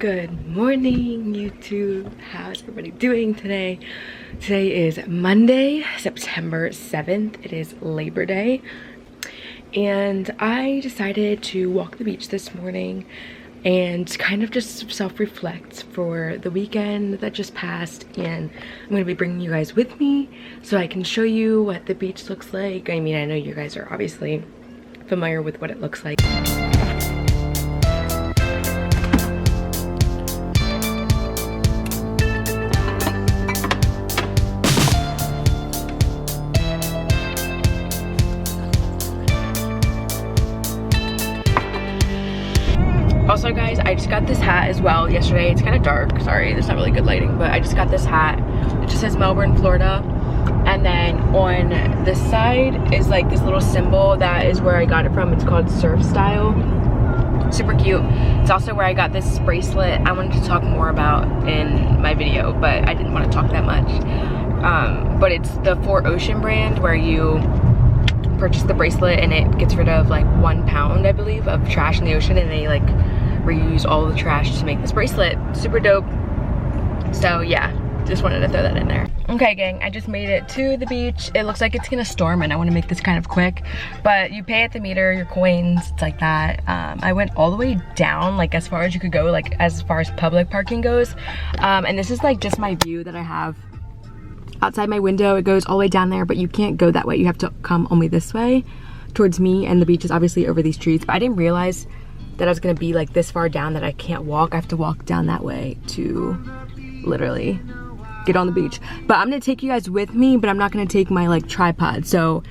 Good morning, YouTube. How's everybody doing today? Today is Monday, September 7th. It is Labor Day. And I decided to walk the beach this morning and kind of just self-reflect for the weekend that just passed. And I'm going to be bringing you guys with me so I can show you what the beach looks like. I mean, I know you guys are obviously familiar with what it looks like. Also guys, I just got this hat as well yesterday. It's kind of dark, sorry, there's not really good lighting, but I just got this hat. It just says Melbourne, Florida. And then on this side is like this little symbol that is where I got it from. It's called Surf Style. Super cute. It's also where I got this bracelet I wanted to talk more about in my video, but I didn't want to talk that much. But it's the 4Ocean brand where you purchase the bracelet and it gets rid of like 1 pound, I believe, of trash in the ocean, and they like reuse all the trash to make this bracelet. Super dope. So yeah, just wanted to throw that in there. Okay gang, I just made it to the beach. It looks like it's gonna storm and I want to make this kind of quick, but you pay at the meter, your coins, it's like that. I went all the way down, like as far as you could go, like as far as public parking goes. And this is like just my view that I have outside my window. It goes all the way down there, but you can't go that way. You have to come only this way towards me, and the beach is obviously over these trees. But I didn't realize that I was gonna be like this far down that I can't walk. I have to walk down that way to literally get on the beach. But I'm gonna take you guys with me, but I'm not gonna take my like tripod. So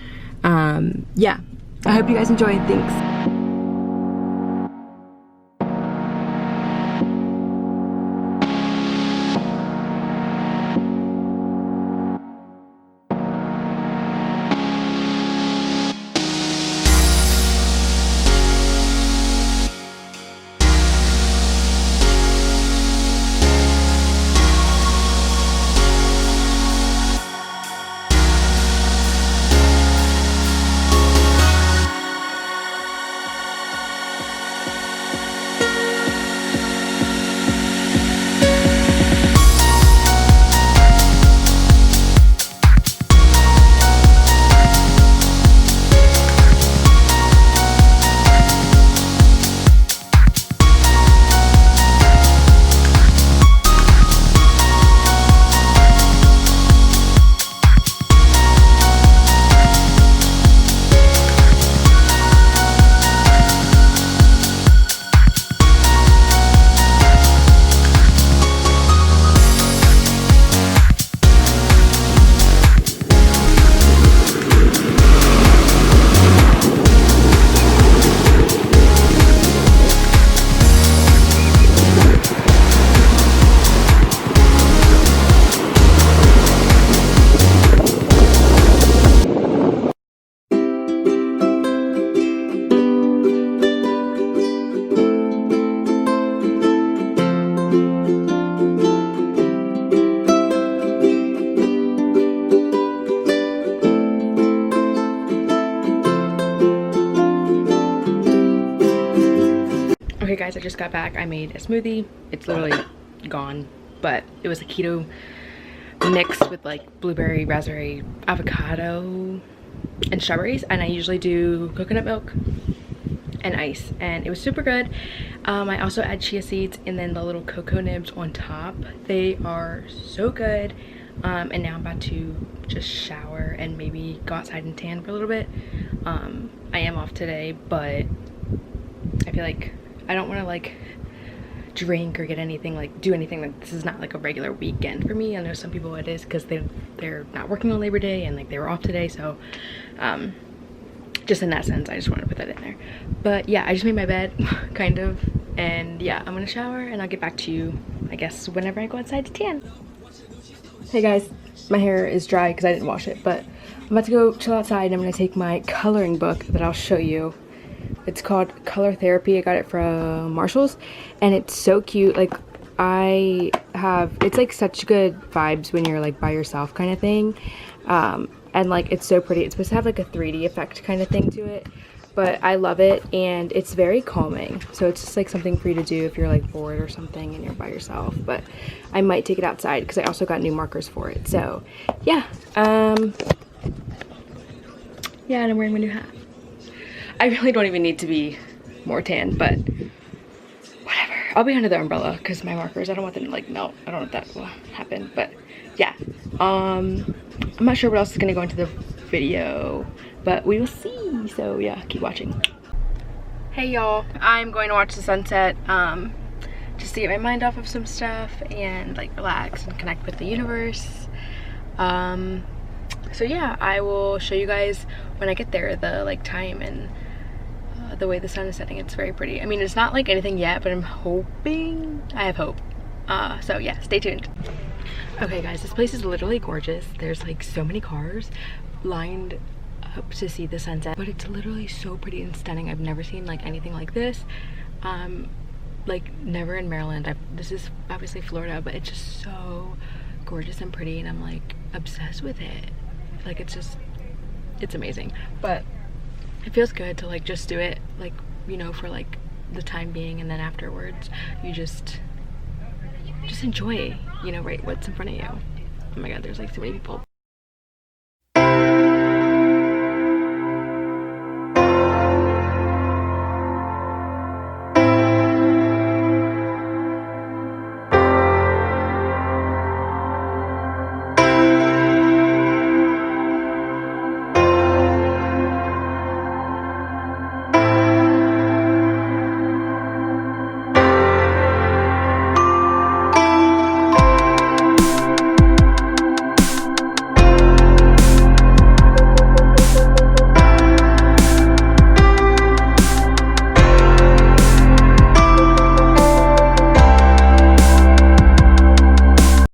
yeah, I hope you guys enjoy. Thanks. Okay guys, I just got back. I made a smoothie. It's literally gone, but it was a keto mix with like blueberry, raspberry, avocado, and strawberries. And I usually do coconut milk and ice, and it was super good. I also add chia seeds and then the little cocoa nibs on top. They are so good. And now I'm about to just shower and maybe go outside and tan for a little bit. I am off today, but I feel like I don't want to like drink or get anything, like do anything. Like this is not like a regular weekend for me. I know some people it is because they're not working on Labor Day and like they were off today. So just in that sense, I just wanted to put that in there. But yeah, I just made my bed kind of, and yeah, I'm gonna shower and I'll get back to you I guess whenever I go outside to tan. Hey guys, my hair is dry because I didn't wash it, but I'm about to go chill outside and I'm gonna take my coloring book that I'll show you. It's called Color Therapy. I got it from Marshall's and it's so cute. Like it's like such good vibes when you're like by yourself kind of thing. And like it's so pretty. It's supposed to have like a 3D effect kind of thing to it. but I love it and it's very calming. So it's just like something for you to do if you're like bored or something and you're by yourself. But I might take it outside because I also got new markers for it. So yeah, yeah, and I'm wearing my new hat. I really don't even need to be more tan, but whatever. I'll be under the umbrella because my markers, I don't want them to like melt. I don't know if that will happen, but yeah. I'm not sure what else is gonna go into the video, but we will see. So yeah, keep watching. Hey y'all, I'm going to watch the sunset just to get my mind off of some stuff and like relax and connect with the universe. So yeah, I will show you guys when I get there the like time and the way the sun is setting. It's very pretty. I mean, it's not like anything yet, but I'm hoping, I have hope. So yeah, stay tuned. Okay guys, this place is literally gorgeous. There's like so many cars lined up to see the sunset, but it's literally so pretty and stunning. I've never seen like anything like this. Like never in Maryland. This is obviously Florida, but it's just so gorgeous and pretty, and I'm like obsessed with it. Like it's amazing. But it feels good to like just do it, like, you know, for like the time being, and then afterwards you just enjoy, you know, right, what's in front of you. Oh my god, there's like so many people.